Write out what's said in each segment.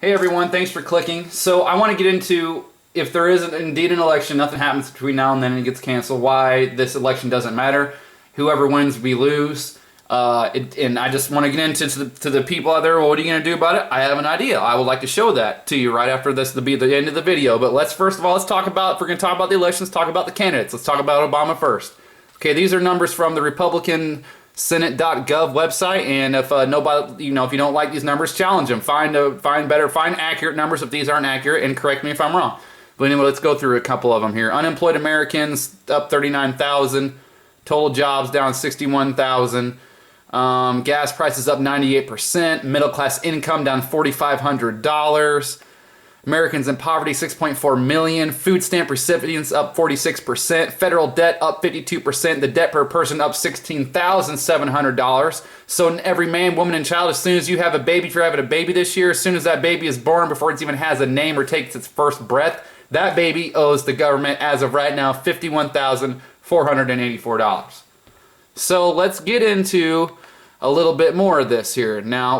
Hey everyone, thanks for clicking. So I want to get into, if there is indeed an election, nothing happens between now and then and it gets canceled, why this election doesn't matter. Whoever wins, we lose. And I just want to get into to the people out there, well, what are you going to do about it? I have an idea. I would like to show that to you right after this to be the end of the video. But first of all, let's talk about, if we're going to talk about the elections, talk about the candidates. Let's talk about Obama first. Okay, these are numbers from the Republican Senate.gov website, and if nobody, if you don't like these numbers, challenge them. Find accurate numbers if these aren't accurate, and correct me if I'm wrong. But anyway, let's go through a couple of them here. Unemployed Americans up 39,000, total jobs down 61,000, gas prices up 98%, middle class income down $4,500. Americans in poverty, 6.4 million. Food stamp recipients up 46%. Federal debt up 52%. The debt per person up $16,700. So every man, woman, and child, as soon as you have a baby, if you're having a baby this year, as soon as that baby is born, before it even has a name or takes its first breath, that baby owes the government, as of right now, $51,484. So let's get into a little bit more of this here. Now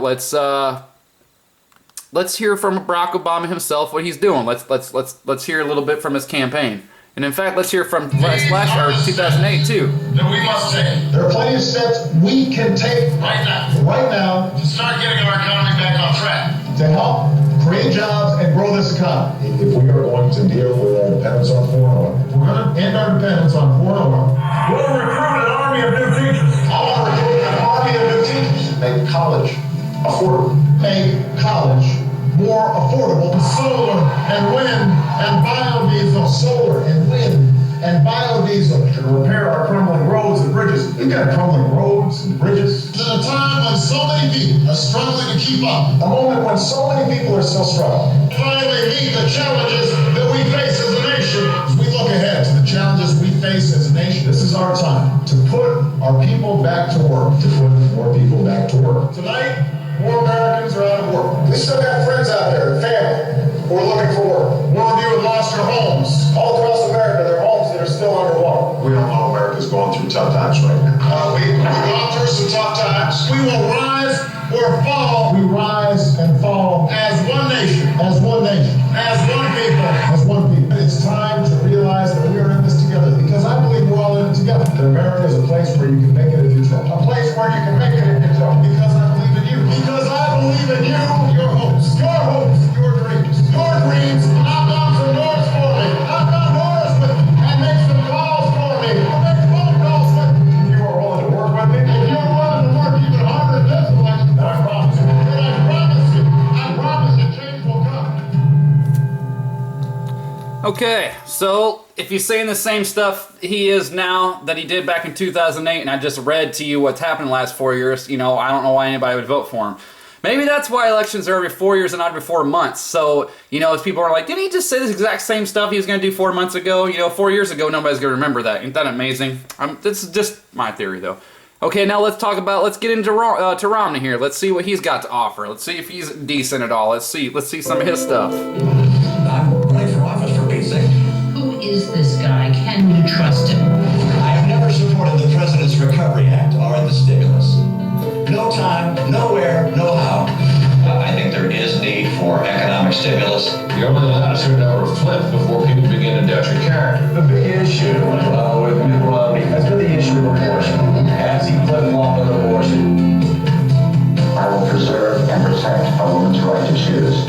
let's hear from Barack Obama himself what he's doing. Let's hear a little bit from his campaign. And in fact, let's hear from last year, 2008 too. That we must take. There are plenty of steps we can take right now to start getting our economy back on track. To help create jobs and grow this economy. If we are going to deal with our dependence on foreign oil, We're going to end our dependence on foreign oil. We'll recruit an army of new teachers. I want to recruit an army of new teachers. make college affordable. Make college more affordable. Solar and wind and biodiesel. Solar and wind and biodiesel. To repair our crumbling roads and bridges. We've got crumbling roads and bridges. At a time when so many people are struggling to keep up. A moment when so many people are still struggling. Finally meet the challenges that we face as a nation. As we look ahead to the challenges we face as a nation, This is our time to put our people back to work. To put more people back to work. tonight, more Americans are out of work. We still got friends out there and family who are looking for work. More of you have lost your homes. All across America, there are homes that are still underwater. We don't know America's going through tough times right now. We've gone through some tough times. We will rise or fall. We rise and fall as one nation. As one nation. As one people. As one people. It's time to realize that we are in this together, because I believe we're all in it together. That America is a place where you can make it if you try. A place where you can make it if you try. Because I believe in you. Because I believe in you. Your hopes. Your hopes. Your dreams. Your dreams. Knock on some doors for me. Knock on doors with me. And make some calls for me. Make phone calls with me. If you are willing to work with me, If you're willing to work even harder than this election, then I promise you. then I promise you change will come. Okay, so if he's saying the same stuff he is now that he did back in 2008, and I just read to you what's happened the last 4 years, I don't know why anybody would vote for him. Maybe that's why elections are every 4 years and not every 4 months. So, as people are like, didn't he just say this exact same stuff he was going to do 4 months ago? 4 years ago, nobody's going to remember that. Ain't that amazing? This is just my theory, though. Okay, now let's get into to Romney here. Let's see what he's got to offer. Let's see if he's decent at all. Let's see some of his stuff. I'm running for office, for Pete's sake. Who is this guy? Can you trust him? I have never supported the President's Recovery Act or the stimulus. No time, nowhere, no how. I think there is need for economic stimulus. You're only allowed a certain number of flips before people begin to doubt your character. The big issue with Mitt Romney has been the issue of abortion. Has he flip-flopped on abortion? I will preserve and protect a woman's right to choose.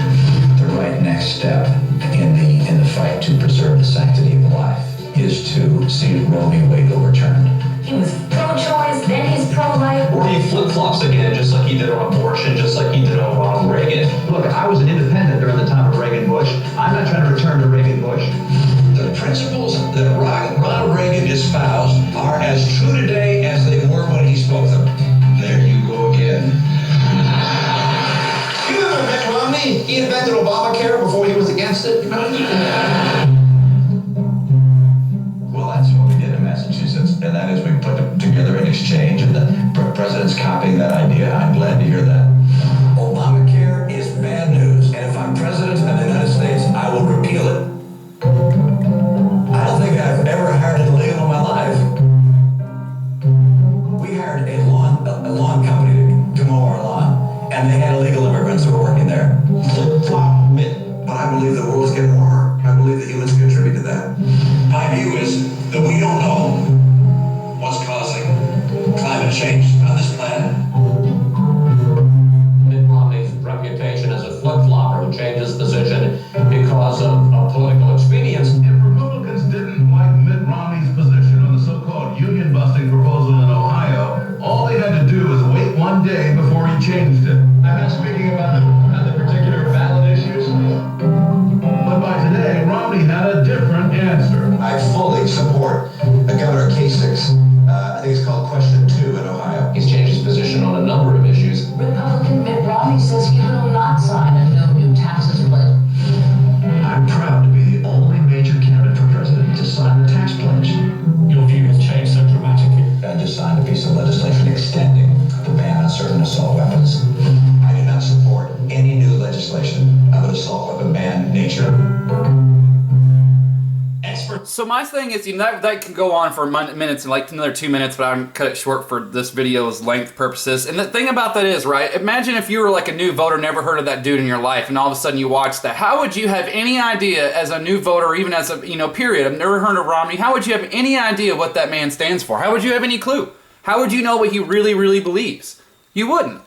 The right next step in the fight to preserve the sanctity of life is to see Roe v. Wade overturned. He was pro-choice, then he's pro-life. Or he flip-flops again, just like he did on abortion, just like he did on Ronald Reagan. Look, I was an independent during the time of Reagan-Bush. I'm not trying to return to Reagan-Bush. The principles that Ronald Reagan espoused are as true today as they were when he spoke them. There you go again. You remember Mitt Romney? He invented Obamacare before he was against it. Well, that's what we did in Massachusetts, and that is we put together an exchange, and the president's copying that idea. I'm glad to hear that. Obamacare is bad news, and if I'm president of the United States, I will repeal it. I don't think I've ever hired an illegal in my life. We hired a lawn company to mow our lawn, and they had illegal immigrants who were working there. Flip-flop legislation of an assault weapon ban nature. Experts. So my thing is, you know, that can go on for minutes and like another 2 minutes, but I'm cut it short for this video's length purposes. And the thing about that is, right, imagine if you were like a new voter, never heard of that dude in your life, and all of a sudden you watch that. How would you have any idea as a new voter, or even as a, you know, period, I've never heard of Romney, how would you have any idea what that man stands for? How would you have any clue? How would you know what he really, really believes? You wouldn't.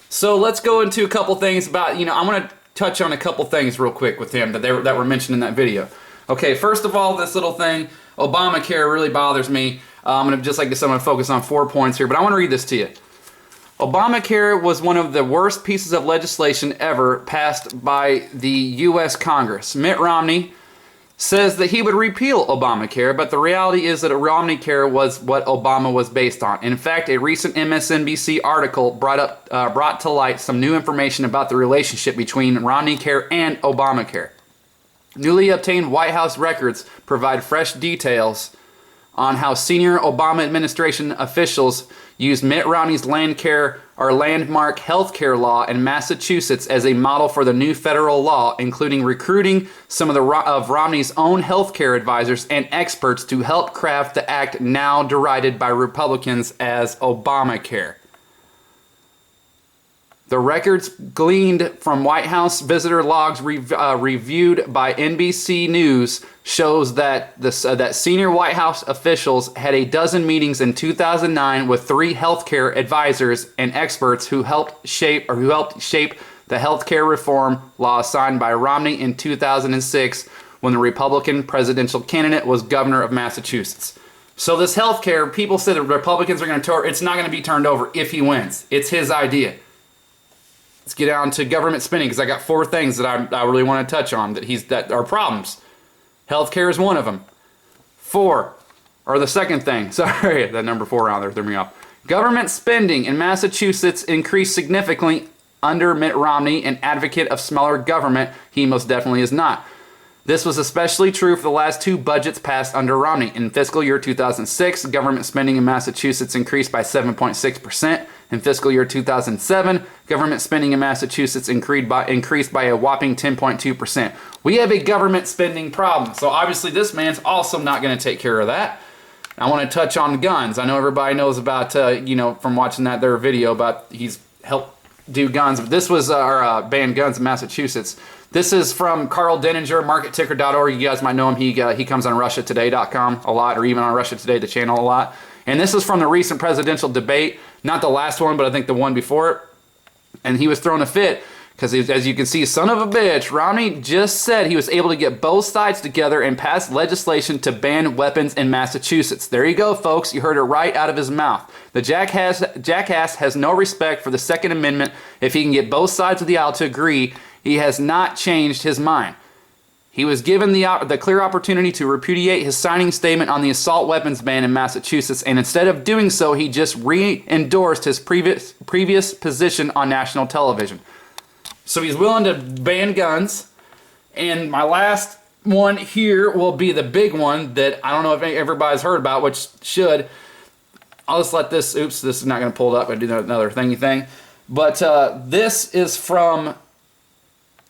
So let's go into a couple things about, you know, I want to touch on a couple things real quick with him that were mentioned in that video. Okay, first of all, this little thing, Obamacare, really bothers me. I'm going to focus on 4 points here, but I want to read this to you. Obamacare was one of the worst pieces of legislation ever passed by the U.S. Congress. Mitt Romney says that he would repeal Obamacare, but the reality is that Romneycare was what Obama was based on. In fact, a recent MSNBC article brought to light some new information about the relationship between Romneycare and Obamacare. Newly obtained White House records provide fresh details on how senior Obama administration officials used Mitt Romney's landmark health care law in Massachusetts as a model for the new federal law, including recruiting some of Romney's own health care advisors and experts to help craft the act now derided by Republicans as Obamacare. The records gleaned from White House visitor logs reviewed by NBC News shows that that senior White House officials had a dozen meetings in 2009 with 3 healthcare advisors and experts who helped shape the healthcare reform law signed by Romney in 2006 when the Republican presidential candidate was governor of Massachusetts. So this healthcare, people say the Republicans are going to it's not going to be turned over if he wins. It's his idea. Let's get down to government spending, because I got 4 things that I really want to touch on that are problems. Healthcare is one of them. 4, or the second thing. Sorry, that number 4 around there threw me off. Government spending in Massachusetts increased significantly under Mitt Romney, an advocate of smaller government. He most definitely is not. This was especially true for the last 2 budgets passed under Romney. In fiscal year 2006, government spending in Massachusetts increased by 7.6%. In fiscal year 2007, government spending in Massachusetts increased by a whopping 10.2%. We have a government spending problem, so obviously this man's also not going to take care of that. I want to touch on guns. I know everybody knows about, you know, from watching their video about he's helped do guns. But this was banned guns in Massachusetts. This is from Carl Denninger, marketticker.org. You guys might know him. He comes on RussiaToday.com a lot, or even on Russia Today, the channel, a lot. And this is from the recent presidential debate. Not the last one, but I think the one before it. And he was throwing a fit because, as you can see, son of a bitch, Romney just said he was able to get both sides together and pass legislation to ban weapons in Massachusetts. There you go, folks. You heard it right out of his mouth. The jackass has no respect for the Second Amendment. If he can get both sides of the aisle to agree, he has not changed his mind. He was given the clear opportunity to repudiate his signing statement on the assault weapons ban in Massachusetts, and instead of doing so, he just re-endorsed his previous position on national television. So he's willing to ban guns. And my last one here will be the big one that I don't know if everybody's heard about, which should. I'll just let this, oops, this is not going to pull it up. I do another thingy thing. But this is from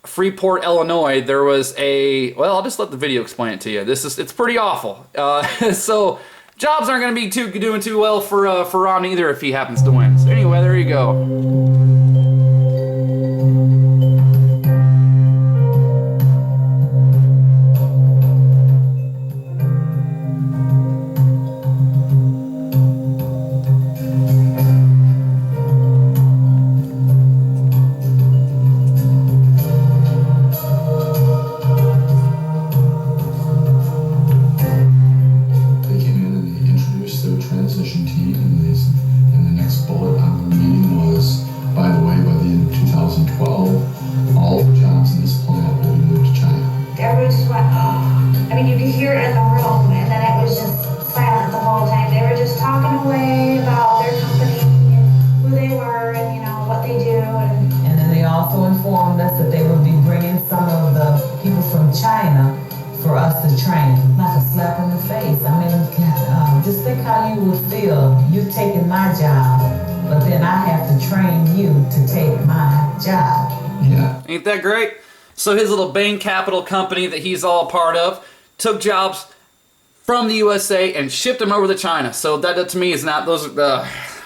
Freeport, Illinois. There was well, I'll just let the video explain it to you. It's pretty awful. So jobs aren't going to be doing too well for Romney either if he happens to win. So anyway, there you go. Yeah. Ain't that great? So his little Bain Capital company that he's all a part of took jobs from the USA and shipped them over to China. So that to me is not those.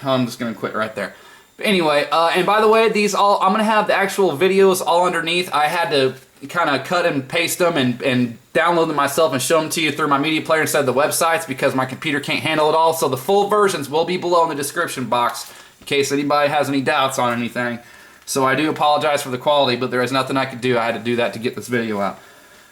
I'm just gonna quit right there. Anyway, and by the way, I'm gonna have the actual videos all underneath. I had to kind of cut and paste them and download them myself and show them to you through my media player instead of the websites because my computer can't handle it all. So the full versions will be below in the description box in case anybody has any doubts on anything. So I do apologize for the quality, but there is nothing I could do. I had to do that to get this video out.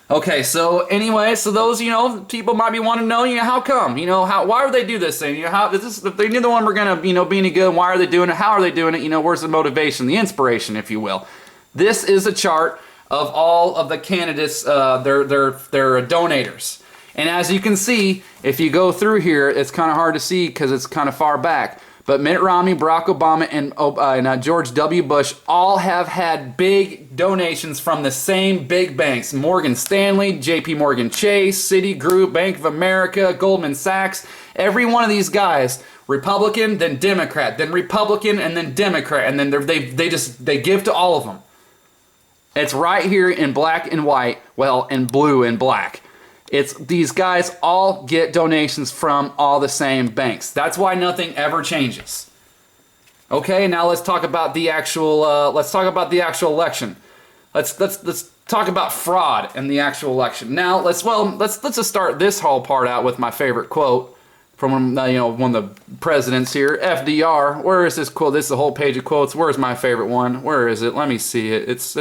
Okay, so anyway, so those, people might be wanting to know, how come? Why would they do this thing? How is this, if they knew the one were gonna, be any good, why are they doing it? How are they doing it? Where's the motivation, the inspiration, if you will? This is a chart of all of the candidates, their donators. And as you can see, if you go through here, it's kind of hard to see because it's kind of far back. But Mitt Romney, Barack Obama, and George W. Bush all have had big donations from the same big banks. Morgan Stanley, JP Morgan Chase, Citigroup, Bank of America, Goldman Sachs. Every one of these guys, Republican, then Democrat, then Republican, and then Democrat. And then they give to all of them. It's right here in black and white, well, in blue and black. It's these guys all get donations from all the same banks. That's why nothing ever changes. Okay, now let's talk about the actual. Election. Let's talk about fraud in the actual election. Now let's just start this whole part out with my favorite quote from one of the presidents here, FDR. Where is this quote? This is a whole page of quotes. Where's my favorite one? Where is it? Let me see it. It's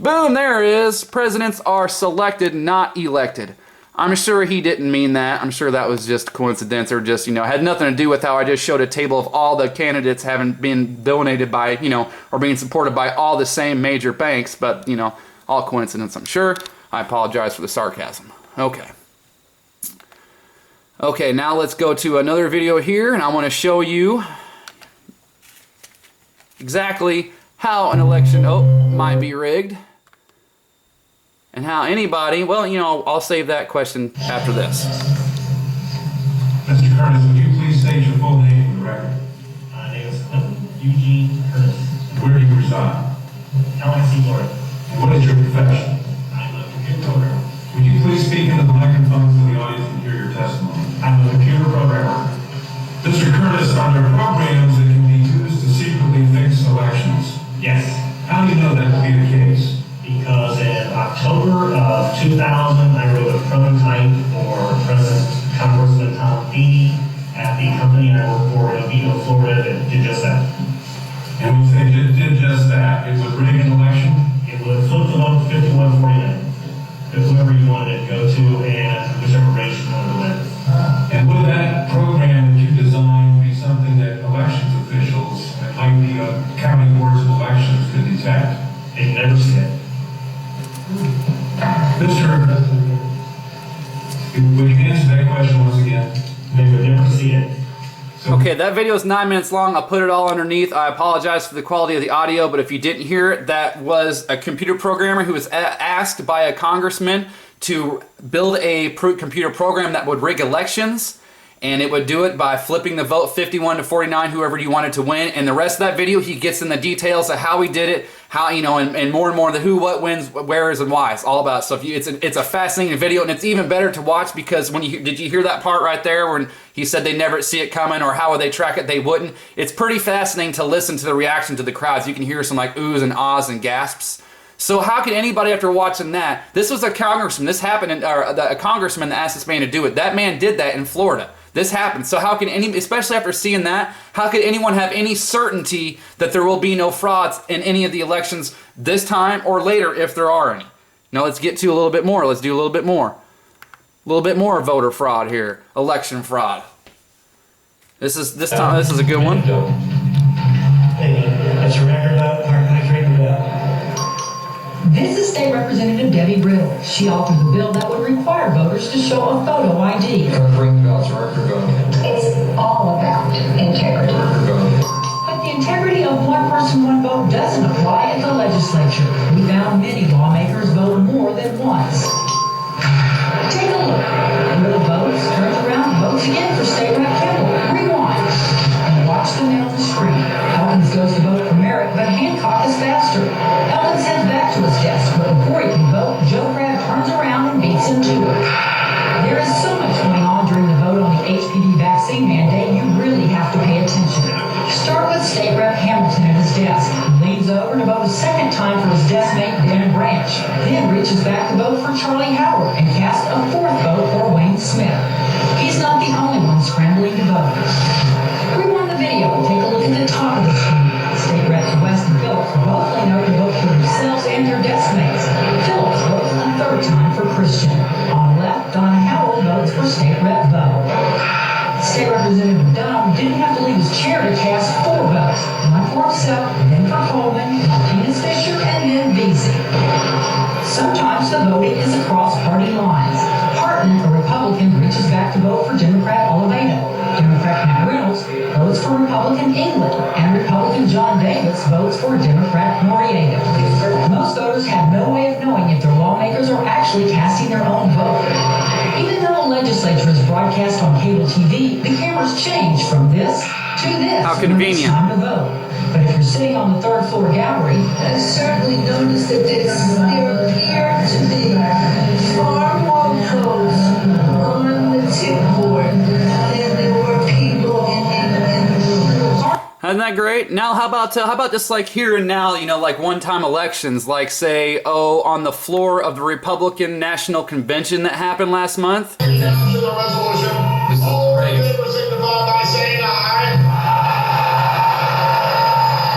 Boom, there it is. Presidents are selected, not elected. I'm sure he didn't mean that. I'm sure that was just coincidence or just, had nothing to do with how I just showed a table of all the candidates having been donated by, or being supported by all the same major banks. But, all coincidence, I'm sure. I apologize for the sarcasm. Okay. Okay, now let's go to another video here, and I want to show you exactly how an election might be rigged. And how anybody, I'll save that question after this. Mr. Curtis, would you please state your full name for the record? My name is Eugene Curtis. Where do you reside? LIC, Florida. And what is your profession? I'm a computer programmer. Would you please speak into the microphone so the audience can hear your testimony? I'm a computer programmer. Mr. Curtis, are there programs that can be used to secretly fix elections? Yes. How do you know that to be the case? Because in October of 2000, I wrote a prototype for Congressman Tom Feeney at the company I work for in Oviedo, Florida, that did just that. And when you say it did just that, it would rig an election? It would flip the vote 51-49. Whoever you wanted it to go to and whichever race you wanted to win. And would that program that you designed be something that elections officials, like the county boards of elections, could detect? They'd never see it. Mr. Would you answer that question once again? They would never see it. Okay, that video is 9 minutes long. I'll put it all underneath. I apologize for the quality of the audio, but if you didn't hear it, that was a computer programmer who was asked by a congressman to build a computer program that would rig elections, and it would do it by flipping the vote 51-49, whoever you wanted to win. And the rest of that video, he gets in the details of how he did it, how, and more the who, what, wins, where's, and why's, all about it. So it's a fascinating video, and it's even better to watch because did you hear that part right there when he said they never see it coming, or how would they track it? They wouldn't. It's pretty fascinating to listen to the reaction to the crowds. You can hear some like oohs and ahs and gasps. So how could anybody, after watching that, this was a congressman, this happened, a congressman that asked this man to do it. That man did that in Florida. This happened. So how can especially after seeing that, how could anyone have any certainty that there will be no frauds in any of the elections this time or later if there are any? Now let's get to a little bit more. Let's do a little bit more. A little bit more voter fraud here. Election fraud. This is a good one. Hey, that's your record up. Next record up. This is State Representative Debbie Riddle. She authored the bill that would require voters to show a photo ID. Bring the ballots, record vote. It's all about integrity. But the integrity of one person, one vote doesn't apply at the legislature. We found many lawmakers vote more than once. Take a look. Riddle votes, turns around, votes again for State Rep Kimball. Rewind. And watch the man on the screen. Hawkins goes to vote for Merrick, but Hancock is faster. time for his desk mate, Dan Branch, then reaches back to vote for Charlie Howard and casts a fourth vote for Wayne Smith. He's not the only one scrambling to vote. Rewind the video and take a look at the top of the screen. State Reps West and Phillips both lean over to vote for themselves and their desk mates. Phillips votes a third time for Christian. On the left, Donna Howell votes for State Rep Bo. State Representative Dunham didn't have to leave his chair to cast 4 votes. One for himself, then for Coleman, Martinez Fisher, and then Vesey. Sometimes the voting is across party lines. Harton, a Republican, reaches back to vote for Democrat Oliveto. Democrat Matt Reynolds votes for Republican England, and Republican John Davis votes for Democrat Noriega. Most voters have no way of knowing if their lawmakers are actually casting their own vote. Even though the legislature is broadcast on cable TV, the cameras change from this to this. How when it's convenient. time to vote. But if you're sitting on the third floor gallery, I certainly noticed that there appeared to be far more votes on the tip board than there were people in Isn't that great? Now, how about just like here and now, you know, like one-time elections, like say, on the floor of the Republican National Convention that happened last month. Down to the resolution. All in favor signify by saying aye.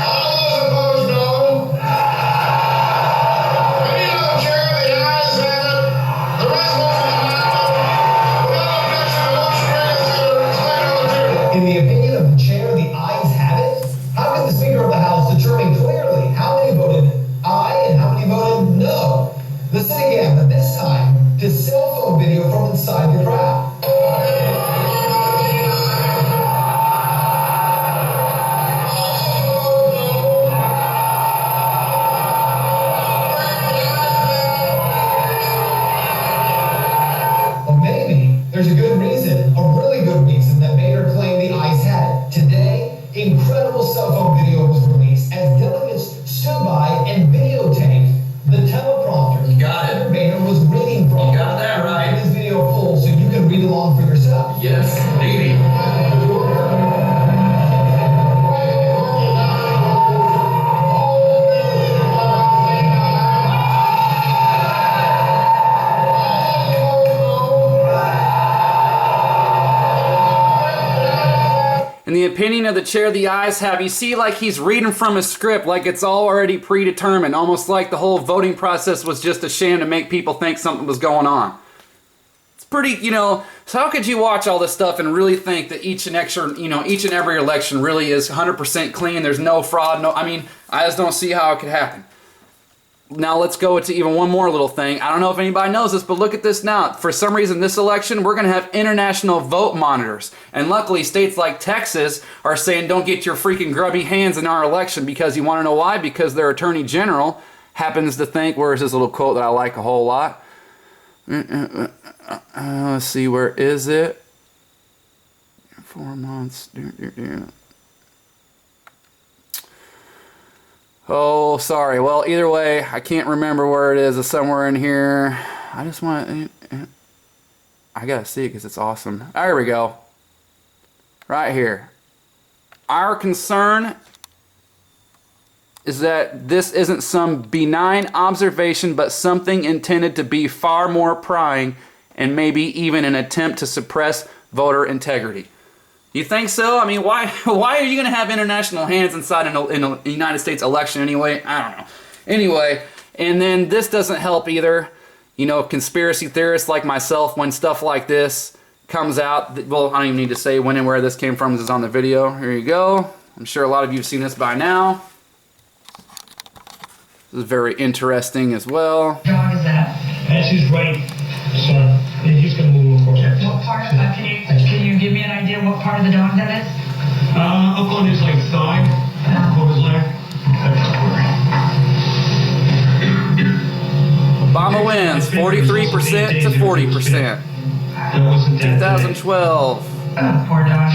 All those opposed, no. Any other chair, the ayes have it. The resolution is adopted. Without objection, the motion is laid on the table. In the opinion of the chair, the ayes have it. How can the Speaker of the House determine clearly how many voted aye and how many voted no? Listen again, but this time to cell phone video from inside the crowd. Or maybe there's a good reason, a really good reason, that made her claim the ayes had it. Today, incredible cell phone video was released as delegates stood by and videotaped the teleprompter. You got it. Boehner was reading from. You got that right. Make this video full so you can read along for yourself. Yes, indeed. In the opinion of the chair, the ayes have. You see, like he's reading from a script, like it's already predetermined, almost like the whole voting process was just a sham to make people think something was going on. It's pretty, you know. So how could you watch all this stuff and really think that each and every election really is 100% clean? There's no fraud. No, I mean, I just don't see how it could happen. Now let's go into even one more little thing. I don't know if anybody knows this, but look at this now. For some reason, this election, we're going to have international vote monitors. And luckily, states like Texas are saying, don't get your freaking grubby hands in our election, because you want to know why? Because their attorney general happens to think, where's this little quote that I like a whole lot? Let's see, where is it? 4 months. Oh, sorry. Well, either way, I can't remember where it is. It's somewhere in here. I just want to... I gotta see it because it's awesome. There we go. Right here. Our concern is that this isn't some benign observation, but something intended to be far more prying and maybe even an attempt to suppress voter integrity. You think so? I mean, why are you going to have international hands inside in a United States election anyway? I don't know. Anyway, and then this doesn't help either. You know, conspiracy theorists like myself, when stuff like this comes out, well, I don't even need to say when and where this came from. This is on the video. Here you go. I'm sure a lot of you have seen this by now. This is very interesting as well. dog is that? That's his right son. And he's going to move across. What part of can you give me an idea what part of the dog that is? Up on his like thigh, of his leg. Obama wins 43% to 40%. 2012. Poor dog.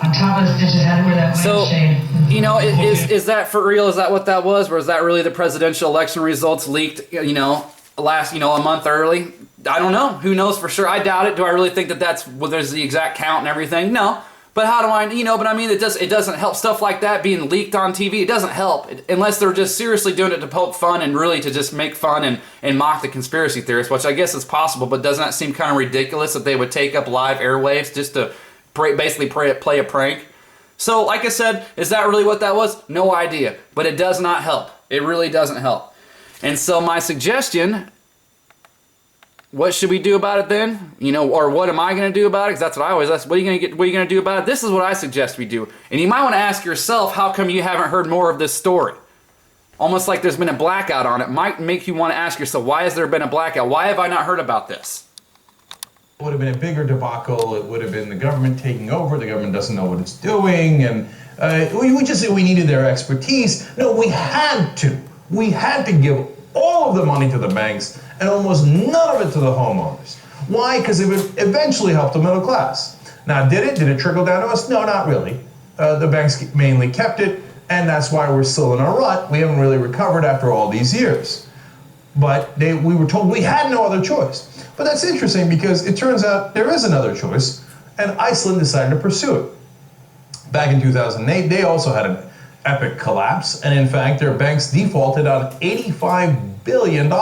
On top of the stitches, had to wear that lampshade. You know, is that for real? Is that what that was? Or is that really the presidential election results leaked, you know, a month early? I don't know. Who knows for sure? I doubt it. Do I really think that there's the exact count and everything? No. But how do I, but I mean, it doesn't help. Stuff like that being leaked on TV, it doesn't help unless they're just seriously doing it to poke fun and really to just make fun and mock the conspiracy theorists, which I guess is possible, but doesn't that seem kind of ridiculous that they would take up live airwaves just to basically play a prank? So, like I said, is that really what that was? No idea. But it does not help. It really doesn't help. And so my suggestion, what should we do about it then? Or what am I going to do about it? Because that's what I always ask. What are you going to do about it? This is what I suggest we do. And you might want to ask yourself, how come you haven't heard more of this story? Almost like there's been a blackout on it. Might make you want to ask yourself, why has there been a blackout? Why have I not heard about this? It would have been a bigger debacle. It would have been the government taking over. The government doesn't know what it's doing. And we just said we needed their expertise. No, we had to. We had to give all of the money to the banks and almost none of it to the homeowners. Why? Because it would eventually help the middle class. Now, did it trickle down to us? No, not really. The banks mainly kept it, and that's why we're still in a rut. We haven't really recovered after all these years. But we were told we had no other choice. But that's interesting because it turns out there is another choice, and Iceland decided to pursue it. Back in 2008, they also had an epic collapse, and in fact, their banks defaulted on $85 billion.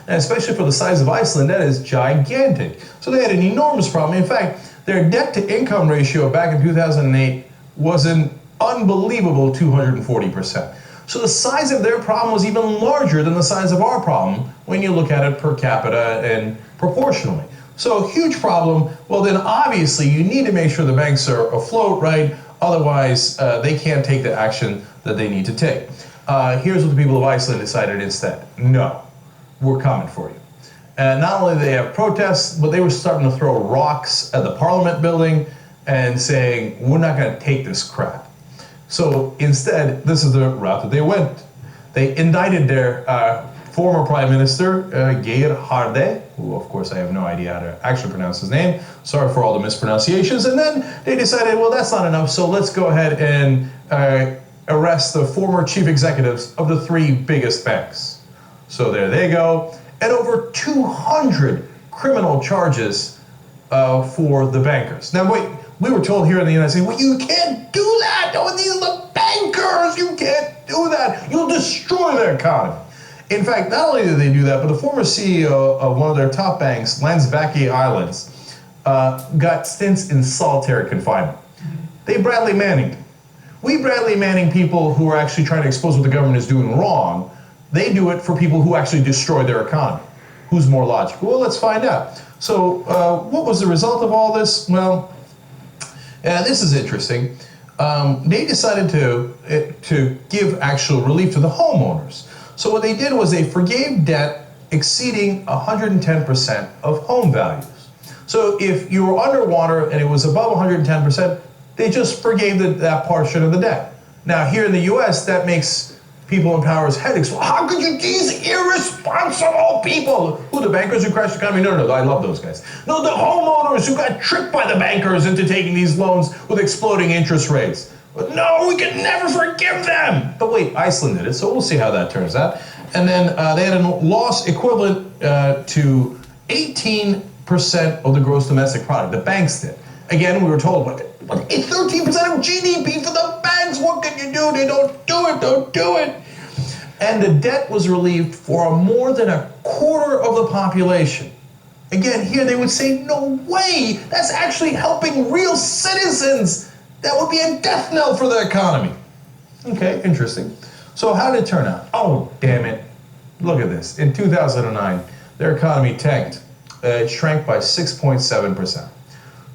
And especially for the size of Iceland, that is gigantic. So they had an enormous problem. In fact, their debt-to-income ratio back in 2008 was an unbelievable 240%. So the size of their problem was even larger than the size of our problem when you look at it per capita and proportionally. So huge problem. Well, then obviously you need to make sure the banks are afloat, right? Otherwise, they can't take the action that they need to take. Here's what the people of Iceland decided instead. No, we're coming for you. And not only did they have protests, but they were starting to throw rocks at the parliament building and saying, we're not going to take this crap. So instead, this is the route that they went. They indicted their former prime minister, Geir Haarde, who of course I have no idea how to actually pronounce his name. Sorry for all the mispronunciations. And then they decided, well, that's not enough, so let's go ahead and arrest the former chief executives of the 3 biggest banks. So there they go. And over 200 criminal charges for the bankers. Now wait, we were told here in the United States, well, you can't do that. No, these are the bankers. You can't do that. You'll destroy their economy. In fact, not only did they do that, but the former CEO of one of their top banks, Landsbaki Islands, got stints in solitary confinement. They Bradley Manninged. We Bradley Manning people who are actually trying to expose what the government is doing wrong. They do it for people who actually destroy their economy. Who's more logical? Well, let's find out. So what was the result of all this? Well, this is interesting. They decided to give actual relief to the homeowners. So what they did was they forgave debt exceeding 110% of home values. So if you were underwater and it was above 110%, they just forgave that portion of the debt. Now here in the US, that makes people in power's headaches. Well, how could you, these irresponsible people? Who, the bankers who crashed the economy? No, I love those guys. No, the homeowners who got tricked by the bankers into taking these loans with exploding interest rates. But no, we can never forgive them. But wait, Iceland did it, so we'll see how that turns out. And then they had a loss equivalent to 18% of the gross domestic product. The banks did. Again, we were told, but it's 13% of GDP for the banks. What can you do? They don't do it. And the debt was relieved for more than a quarter of the population. Again, here they would say, no way. That's actually helping real citizens. That would be a death knell for the economy. Okay, interesting. So how did it turn out? Oh, damn it. Look at this. In 2009, their economy tanked. It shrank by 6.7%.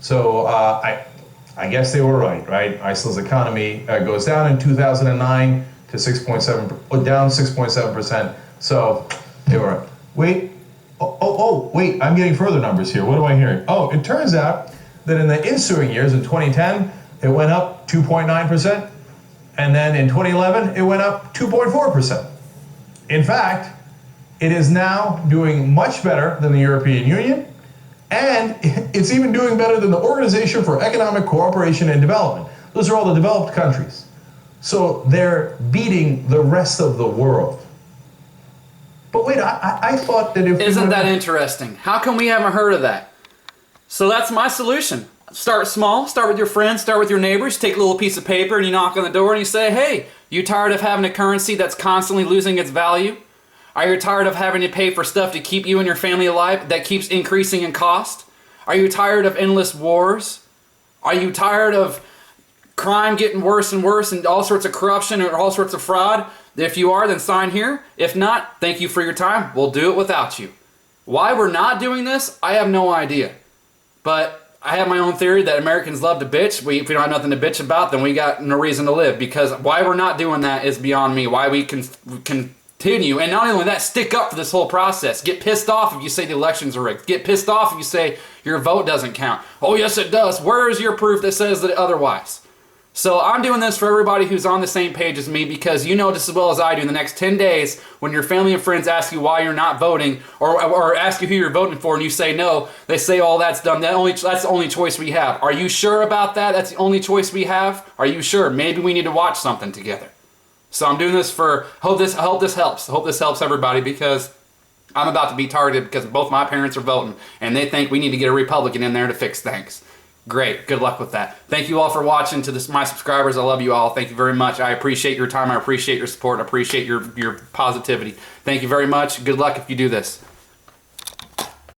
So I guess they were right? Iceland's economy goes down in 2009 to 6.7, down 6.7%. So they were right. Wait, wait, I'm getting further numbers here. What am I hearing? Oh, it turns out that in the ensuing years, in 2010, it went up 2.9%. And then in 2011, it went up 2.4%. In fact, it is now doing much better than the European Union. And it's even doing better than the Organization for Economic Cooperation and Development. Those are all the developed countries. So they're beating the rest of the world. But wait, I thought that if... Isn't that interesting? How come we haven't heard of that? So that's my solution. Start small, start with your friends, start with your neighbors, take a little piece of paper and you knock on the door and you say, hey, you tired of having a currency that's constantly losing its value? Are you tired of having to pay for stuff to keep you and your family alive that keeps increasing in cost? Are you tired of endless wars? Are you tired of crime getting worse and worse and all sorts of corruption and all sorts of fraud? If you are, then sign here. If not, thank you for your time. We'll do it without you. Why we're not doing this, I have no idea. But I have my own theory that Americans love to bitch. If we don't have nothing to bitch about, then we got no reason to live. Because why we're not doing that is beyond me. Why we can continue, and not only that, stick up for this whole process. Get pissed off if you say the elections are rigged. Get pissed off if you say your vote doesn't count. Oh yes it does. Where is your proof that says that otherwise? So I'm doing this for everybody who's on the same page as me, because you know just as well as I do, in the next 10 days, when your family and friends ask you why you're not voting, or ask you who you're voting for and you say no, they say, oh, that's dumb. That's the only choice we have. Are you sure about that? That's the only choice we have? Are you sure? Maybe we need to watch something together. So I'm doing this for, hope this helps. I hope this helps everybody, because I'm about to be targeted because both my parents are voting and they think we need to get a Republican in there to fix things. Great. Good luck with that. Thank you all for watching. To my subscribers, I love you all. Thank you very much. I appreciate your time. I appreciate your support. I appreciate your positivity. Thank you very much. Good luck if you do this.